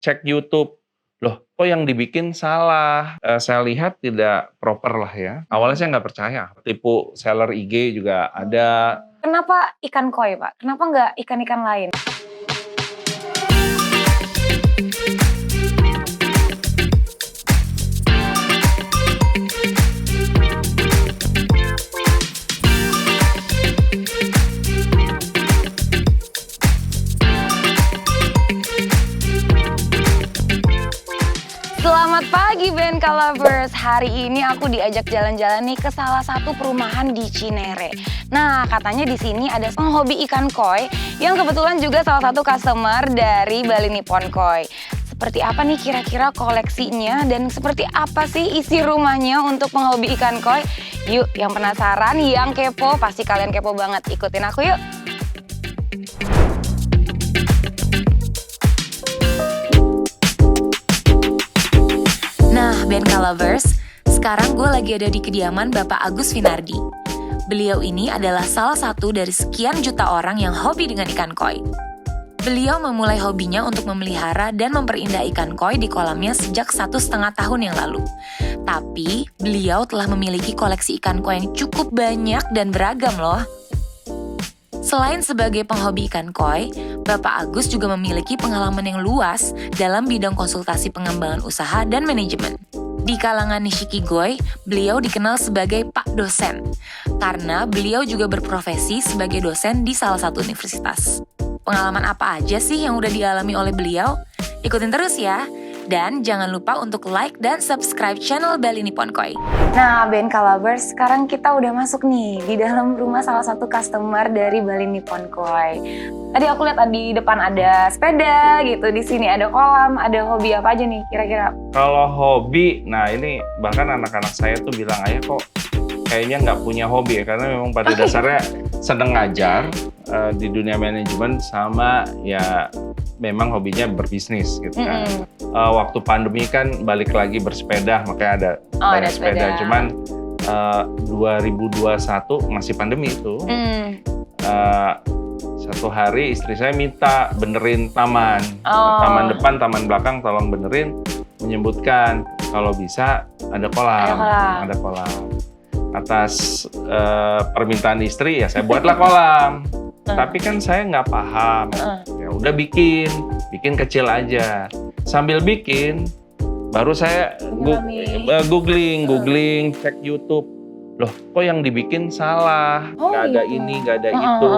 cek YouTube, loh kok yang dibikin salah, saya lihat tidak proper lah ya. Awalnya saya nggak percaya, tipu seller IG juga ada. Kenapa ikan koi, Pak? Kenapa nggak ikan-ikan lain? Selamat pagi BNK Lovers, hari ini aku diajak jalan-jalan nih ke salah satu perumahan di Cinere. Nah, katanya di sini ada penghobi ikan koi yang kebetulan juga salah satu customer dari Bali Nippon Koi. Seperti apa nih kira-kira koleksinya dan seperti apa sih isi rumahnya untuk penghobi ikan koi? Yuk, yang penasaran, yang kepo, pasti kalian kepo banget. Ikutin aku yuk. Nah, BNK Lovers, sekarang gue lagi ada di kediaman Bapak Agus Vinardi. Beliau ini adalah salah satu dari sekian juta orang yang hobi dengan ikan koi. Beliau memulai hobinya untuk memelihara dan memperindah ikan koi di kolamnya sejak 1,5 tahun yang lalu. Tapi, beliau telah memiliki koleksi ikan koi yang cukup banyak dan beragam loh. Selain sebagai penghobi ikan koi, Bapak Agus juga memiliki pengalaman yang luas dalam bidang konsultasi pengembangan usaha dan manajemen. Di kalangan Nishikigoi, beliau dikenal sebagai Pak Dosen, karena beliau juga berprofesi sebagai dosen di salah satu universitas. Pengalaman apa aja sih yang udah dialami oleh beliau? Ikutin terus ya! Dan jangan lupa untuk like dan subscribe channel Bali Nippon Koi. Nah, BNK Lovers, sekarang kita udah masuk nih di dalam rumah salah satu customer dari Bali Nippon Koi. Tadi aku lihat di depan ada sepeda gitu, di sini ada kolam, ada hobi apa aja nih kira-kira? Kalau hobi, nah ini bahkan anak-anak saya tuh bilang, ayah kok kayaknya nggak punya hobi ya, karena memang pada dasarnya seneng ngajar di dunia manajemen sama ya memang hobinya berbisnis gitu kan. Waktu pandemi kan balik lagi bersepeda, makanya ada sepeda. Cuman 2021 masih pandemi itu. Satu hari istri saya minta benerin taman. Taman depan, taman belakang tolong benerin. Menyebutkan kalau bisa ada kolam. Ada kolam. Atas permintaan istri ya saya buatlah kolam. Tapi kan saya nggak paham. Ya udah bikin kecil aja. Sambil bikin, baru saya googling, cek YouTube. Loh, kok yang dibikin salah? Nggak ada ini, nggak ada itu.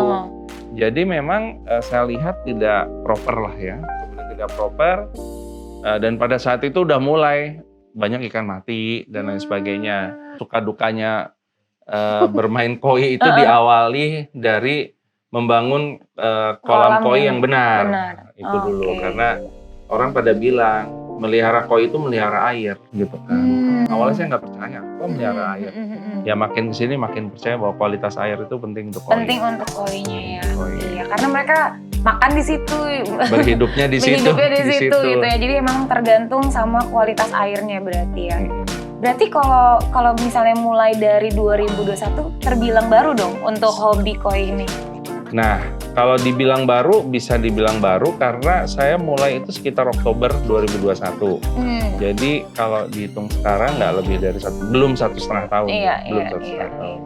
Jadi memang saya lihat tidak proper lah ya. Tidak proper. Dan pada saat itu udah mulai banyak ikan mati dan lain sebagainya. Suka dukanya bermain koi itu diawali dari membangun kolam koi yang benar. Itu dulu, karena orang pada bilang melihara koi itu melihara air gitu kan. Awalnya saya nggak percaya, kok melihara air. Ya makin kesini makin percaya bahwa kualitas air itu penting untuk koi. Penting untuk koinya ya. Iya, karena mereka makan di situ, berhidupnya di situ gitu ya. Jadi emang tergantung sama kualitas airnya berarti ya. Berarti kalau misalnya mulai dari 2021 terbilang baru dong untuk hobi koi ini. Nah, kalau dibilang baru, bisa dibilang baru karena saya mulai itu sekitar Oktober 2021. Jadi kalau dihitung sekarang nggak lebih dari belum 1,5 tahun. Belum 1,5 tahun.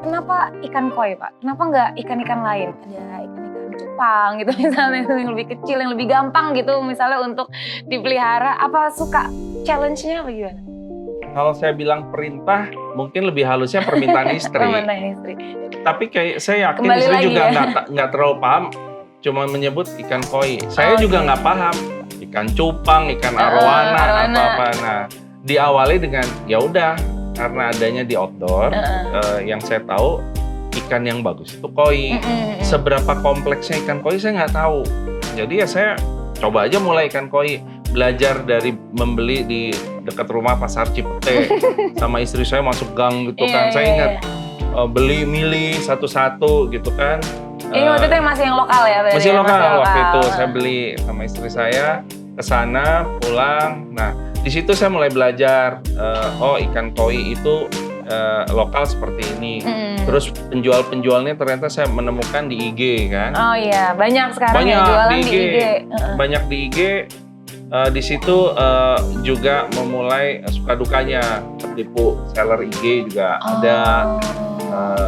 Kenapa ikan koi, Pak? Kenapa nggak ikan-ikan lain? Ada ikan-ikan cupang gitu misalnya, yang lebih kecil, yang lebih gampang gitu misalnya untuk dipelihara. Apa suka challenge-nya apa gimana? Kalau saya bilang perintah, mungkin lebih halusnya permintaan istri. Permintaan istri. Tapi kayak saya yakin Kembali istri juga ya? nggak terlalu paham, cuma menyebut ikan koi. Saya juga nggak paham ikan cupang, ikan arowana atau apa. Nah, diawali dengan ya udah karena adanya di outdoor, yang saya tahu ikan yang bagus itu koi. Seberapa kompleksnya ikan koi saya nggak tahu. Jadi ya saya coba aja mulai ikan koi. Belajar dari membeli di dekat rumah Pasar Cipete. Sama istri saya masuk gang gitu kan. Saya ingat beli milih satu-satu gitu kan. Ini waktu itu masih yang lokal ya? Masih lokal waktu itu. Saya beli sama istri saya ke sana, pulang. Nah, di situ saya mulai belajar. Oh, ikan koi itu lokal seperti ini. Terus penjualnya ternyata saya menemukan di IG kan. Oh iya, banyak sekarang banyak yang jualan di IG. Banyak di IG. Di situ juga memulai suka dukanya, tertipu seller IG juga ada.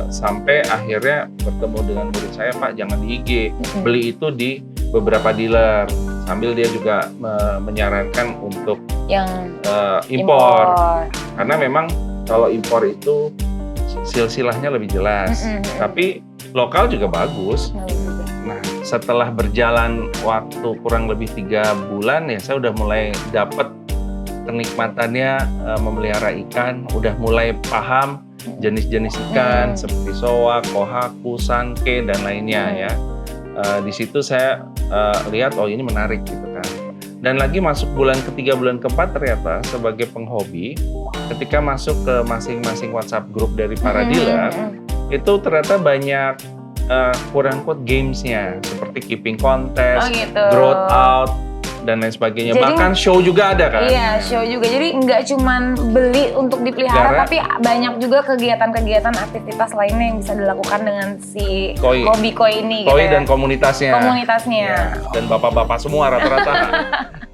Sampai akhirnya bertemu dengan murid saya, Pak jangan di IG, beli itu di beberapa dealer. Sambil dia juga menyarankan untuk yang impor. Karena memang kalau impor itu silsilahnya lebih jelas, tapi lokal juga bagus. Nah, setelah berjalan waktu kurang lebih 3 bulan ya, saya udah mulai dapat kenikmatannya memelihara ikan, udah mulai paham jenis-jenis ikan seperti soa, kohaku, sanke dan lainnya ya. Di situ saya lihat oh ini menarik gitu kan. Dan lagi masuk bulan ketiga, bulan keempat ternyata sebagai penghobi, ketika masuk ke masing-masing WhatsApp group dari para dealer, itu ternyata banyak quote-unquote gamesnya seperti keeping contest, growth out, dan lain sebagainya. Jadi, bahkan show juga ada kan? Iya, show juga. Jadi nggak cuman beli untuk dipelihara, tapi banyak juga kegiatan-kegiatan aktivitas lainnya yang bisa dilakukan dengan si hobi koi ini. Koi gitu dan komunitasnya. Komunitasnya. Ya, dan bapak-bapak semua rata-rata.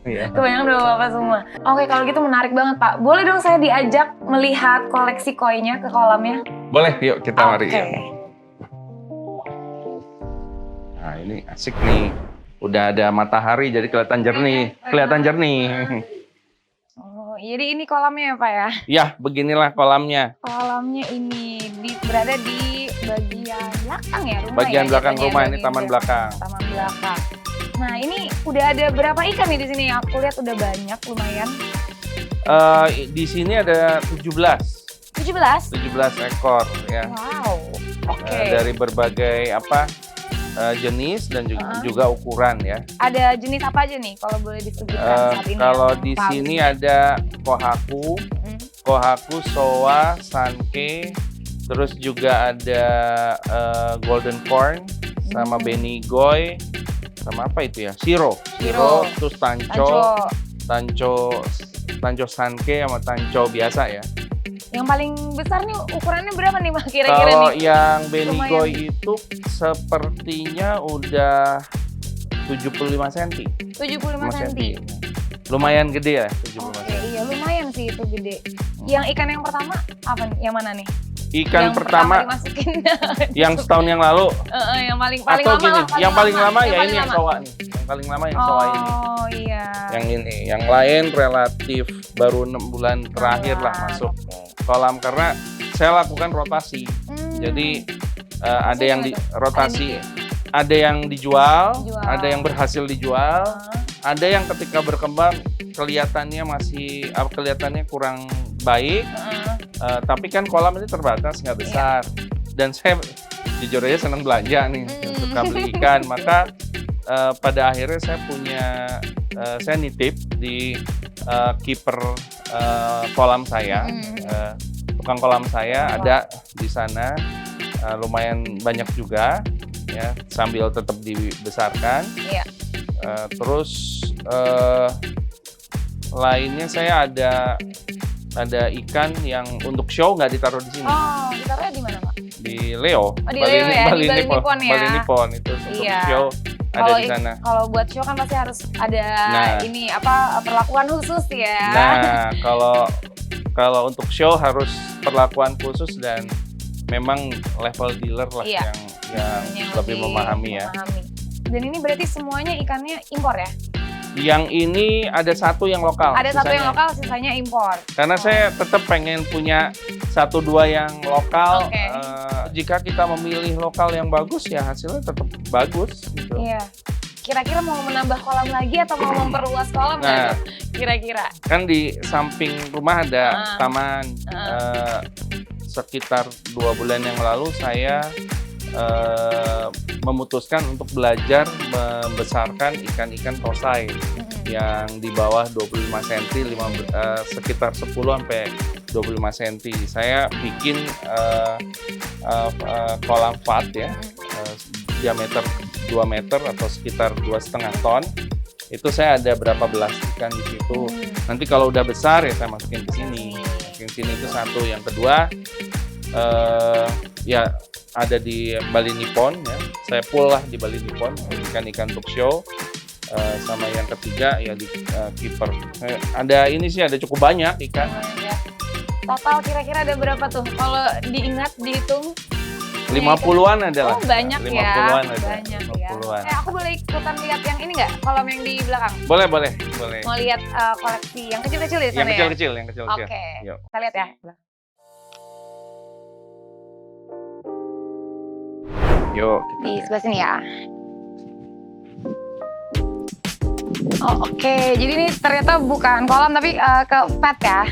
Iya. Kebanyakan bapak-bapak semua. Oke, kalau gitu menarik banget Pak. Boleh dong saya diajak melihat koleksi koinya ke kolamnya? Boleh, yuk kita mari. Ya. Nah ini asik nih. Udah ada matahari jadi kelihatan jernih, Oh, jadi ini kolamnya ya Pak ya? Ya, beginilah kolamnya. Kolamnya ini berada di bagian belakang ya rumah. Bagian ya, belakang rumah ini taman belakang. Taman belakang. Nah ini udah ada berapa ikan nih di sini? Aku lihat udah banyak lumayan. Di sini ada 17 ekor ya. Wow. Oke. Dari berbagai jenis dan juga ukuran ya. Ada jenis apa aja nih kalau boleh disebutkan saat ini? Kalau di sini ada kohaku, soa, sanke, terus juga ada golden corn, sama benigoy, sama apa itu ya? Siro, terus tanco sanke sama tanco biasa ya. Yang paling besar nih ukurannya berapa nih Mas kira-kira nih? Kalau yang benigoy itu sepertinya udah 75 cm. 75 cm. Lumayan gede ya, 75 cm. Iya, lumayan sih itu gede. Yang ikan yang pertama apa nih? Yang mana nih? Ikan yang pertama dimasukin. Yang setahun yang lalu. Yang paling atau lama. Gini, yang paling lama ya ini yang soa nih. Yang paling lama yang soa ini. Oh iya. Yang ini, yang lain relatif baru 6 bulan terakhir lah masuk kolam karena saya lakukan rotasi. Jadi ada yang rotasi, ada yang dijual, ada yang berhasil dijual, ada yang ketika berkembang kelihatannya kurang baik. Tapi kan kolam ini terbatas, nggak besar. Dan saya jujur aja senang belanja nih, suka beli ikan. Maka pada akhirnya saya nitip di kiper kolam saya, tukang kolam saya ada di sana, lumayan banyak juga, ya sambil tetap dibesarkan. Terus lainnya saya ada ikan yang untuk show nggak ditaruh di sini. Oh, ditaruhnya di mana Pak? Di Leo, Bali Nippon itu untuk show. Ada di sana. Kalau buat show kan pasti harus ada perlakuan khusus ya. Nah, kalau untuk show harus perlakuan khusus dan memang level dealer lah yang lebih memahami ya. Dan ini berarti semuanya ikannya impor ya? Yang ini ada satu yang lokal. Ada satu yang lokal, sisanya impor. Karena saya tetap pengen punya 1-2 yang lokal. Jika kita memilih lokal yang bagus ya hasilnya tetap bagus gitu. Iya. Kira-kira mau menambah kolam lagi atau mau memperluas kolam kira-kira? Kan di samping rumah ada taman. Sekitar 2 bulan yang lalu saya memutuskan untuk belajar membesarkan ikan-ikan tosai yang di bawah 25 cm, sekitar 10 sampai 25 cm. Saya bikin kolam fat ya, diameter 2 meter atau sekitar 2,5 ton. Itu saya ada berapa belas ikan di situ. Nanti kalau udah besar ya saya masukin ke sini. Itu satu. Yang kedua ya ada di Bali Nippon ya. Saya full lah di Bali Nippon ikan-ikan untuk show. Sama yang ketiga ya di keeper. Ada ini sih, ada cukup banyak ikan. Total kira-kira ada berapa tuh? Kalau dihitung 50-an ada lah. Oh banyak 50-an ya. ada. Banyak 50-an. ya. Aku boleh ikutan lihat yang ini nggak? Kolam yang di belakang. Boleh. Mau lihat koleksi yang kecil-kecil di sana Yang kecil-kecil, yang kecil-kecil. Oke. Yuk. Kita lihat ya. Yuk. Di sebelah sini ya. Oh oke. Jadi ini ternyata bukan kolam tapi ke vet ya.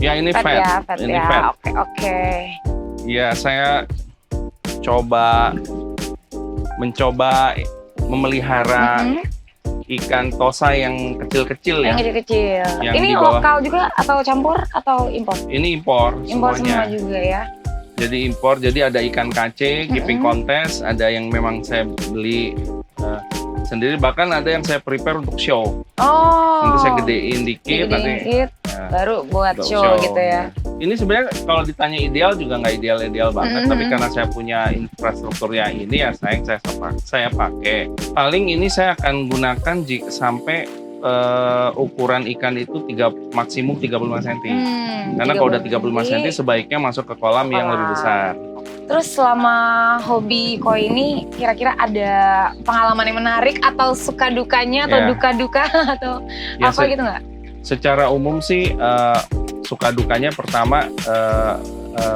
Ya ini vet. Ya, vet Ini ya. vet. Oke. Ya saya mencoba memelihara ikan tosa yang kecil-kecil ya. Yang kecil-kecil. Yang Ini di bawah. lokal juga atau campur atau impor? Ini impor Impor semuanya. semua juga ya. Jadi impor, jadi ada ikan kace, keeping contest, ada yang memang saya beli sendiri, bahkan ada yang saya prepare untuk show. Oh. Nanti saya gedein dikit, nanti dikit, baru buat show gitu ya. Ini sebenarnya kalau ditanya ideal juga nggak ideal banget, tapi karena saya punya infrastrukturnya ini ya saya pakai. Paling ini saya akan gunakan jika sampai ukuran ikan itu maksimum 35 cm. Karena kalau udah 35 cm sebaiknya masuk ke kolam yang lebih besar. Terus selama hobi koi ini kira-kira ada pengalaman yang menarik atau suka dukanya atau duka-duka atau Ya, apa gitu nggak? Secara umum sih suka dukanya pertama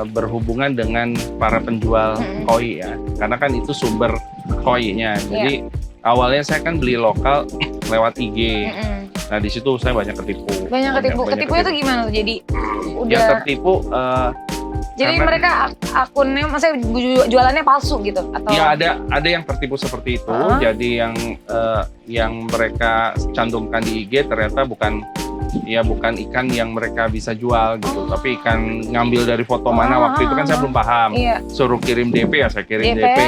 berhubungan dengan para penjual koi ya. Karena kan itu sumber koinya. Jadi awalnya saya kan beli lokal lewat IG. Nah di situ saya banyak ketipu. Ketipunya tuh gimana tuh? Jadi udah. Yang tertipu. Jadi mereka akunnya, maksudnya jualannya palsu gitu atau? Ya ada yang tertipu seperti itu. Jadi yang mereka cantumkan di IG ternyata bukan ikan yang mereka bisa jual gitu, tapi ikan ngambil dari foto mana waktu itu kan saya belum paham. Suruh kirim DP ya saya kirim DP.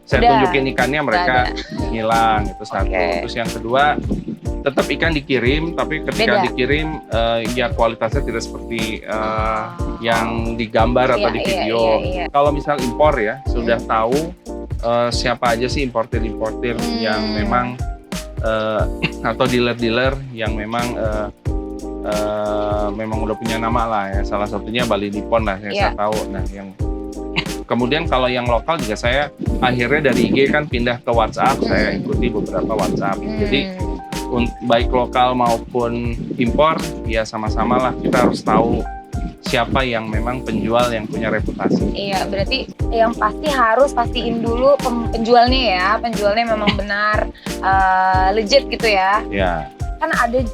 Saya tunjukin ikannya mereka hilang, itu satu. Terus yang kedua tetap ikan dikirim, tapi ketika dikirim ya kualitasnya tidak seperti yang digambar atau di video. Kalau misal impor ya sudah tahu siapa aja sih importir yang memang atau dealer yang memang udah punya nama lah ya. Salah satunya Bali Nippon lah yang saya tahu. Nah yang kemudian kalau yang lokal juga saya akhirnya dari IG kan pindah ke WhatsApp. Saya ikuti beberapa WhatsApp. Jadi baik lokal maupun impor ya sama-sama lah kita harus tahu siapa yang memang penjual yang punya reputasi. Iya, berarti yang pasti harus pastiin dulu penjualnya memang benar legit gitu ya. Iya. Kan ada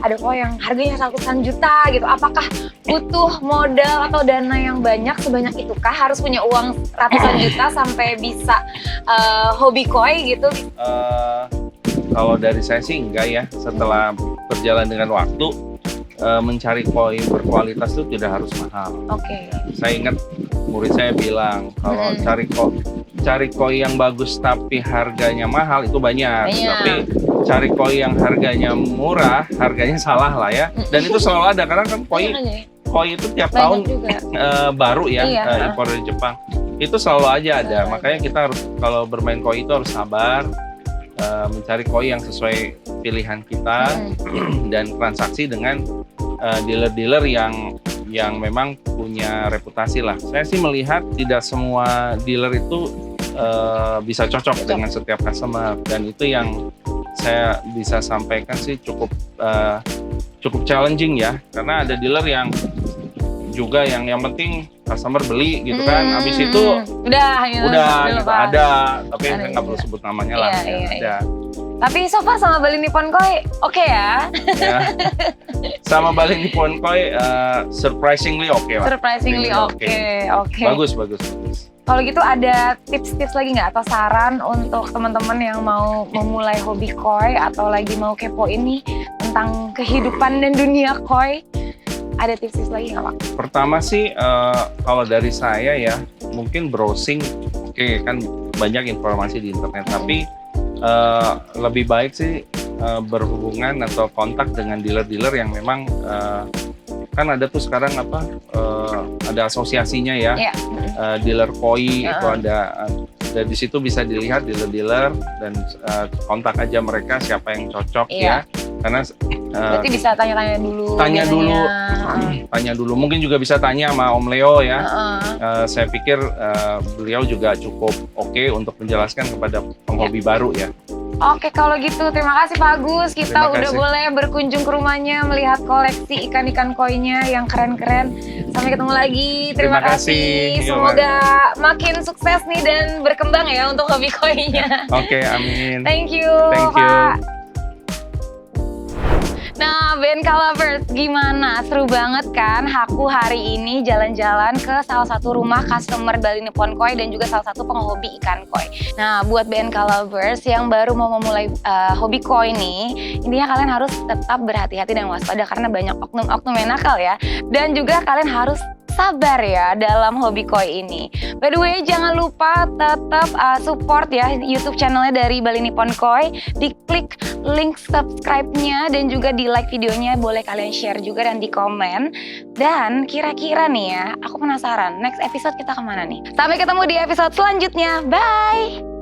ada kok yang harganya ratusan juta gitu. Apakah butuh modal atau dana yang banyak sebanyak itukah? Harus punya uang ratusan juta sampai bisa hobi koi gitu? Kalau dari saya sih enggak ya. Setelah berjalan dengan waktu, mencari koi berkualitas itu tidak harus mahal. Oke. Saya ingat murid saya bilang kalau cari koi yang bagus tapi harganya mahal itu banyak. Tapi cari koi yang harganya murah, harganya salah lah ya. Dan itu selalu ada karena kan koi itu tiap tahun baru ya, impor dari Jepang. Itu selalu aja ada. Makanya kita harus kalau bermain koi itu harus sabar, mencari koi yang sesuai pilihan kita dan transaksi dengan dealer-dealer yang memang punya reputasi lah. Saya sih melihat tidak semua dealer itu bisa cocok dengan setiap customer, dan itu yang saya bisa sampaikan sih cukup challenging ya, karena ada dealer yang juga yang penting customer beli gitu kan, habis itu udah gitu, ada, tapi saya nggak perlu sebut namanya lah, ada. Tapi so far sama Bali Nippon Koi oke ya? Sama Bali Nippon Koi surprisingly oke lah. Surprisingly oke. Bagus. Kalau gitu ada tips-tips lagi nggak atau saran untuk teman-teman yang mau memulai hobi koi atau lagi mau kepoin nih tentang kehidupan dan dunia koi? Ada tips-tips lagi nggak Pak? Pertama sih kalau dari saya ya mungkin browsing, kan banyak informasi di internet, tapi lebih baik sih berhubungan atau kontak dengan dealer-dealer yang memang kan ada tuh sekarang ada asosiasinya ya, dealer koi itu ada Dan di situ bisa dilihat dealer-dealer dan kontak aja mereka siapa yang cocok ya. Karena berarti bisa tanya-tanya dulu. Tanya dulu. Mungkin juga bisa tanya sama Om Leo ya. Saya pikir beliau juga cukup oke untuk menjelaskan kepada penghobi baru ya. Oke, kalau gitu terima kasih Pak Agus. Kita udah boleh berkunjung ke rumahnya melihat koleksi ikan-ikan koinya yang keren-keren. Sampai ketemu lagi. Terima kasih. Semoga makin sukses nih dan berkembang ya untuk hobi koinya. Oke, amin. Thank you, Thank you. Pak. Nah, BNK Lovers, gimana? Seru banget kan? Aku hari ini jalan-jalan ke salah satu rumah customer Bali Nippon Koi dan juga salah satu penghobi ikan koi. Nah, buat BNK Lovers yang baru mau memulai hobi koi nih, intinya kalian harus tetap berhati-hati dan waspada karena banyak oknum-oknum yang nakal ya. Dan juga kalian harus sabar ya dalam hobi koi ini. By the way, jangan lupa tetap support ya YouTube channelnya dari Bali Nippon Koi. Diklik link subscribe-nya dan juga di like videonya. Boleh kalian share juga dan di komen. Dan kira-kira nih ya, aku penasaran next episode kita kemana nih? Sampai ketemu di episode selanjutnya. Bye!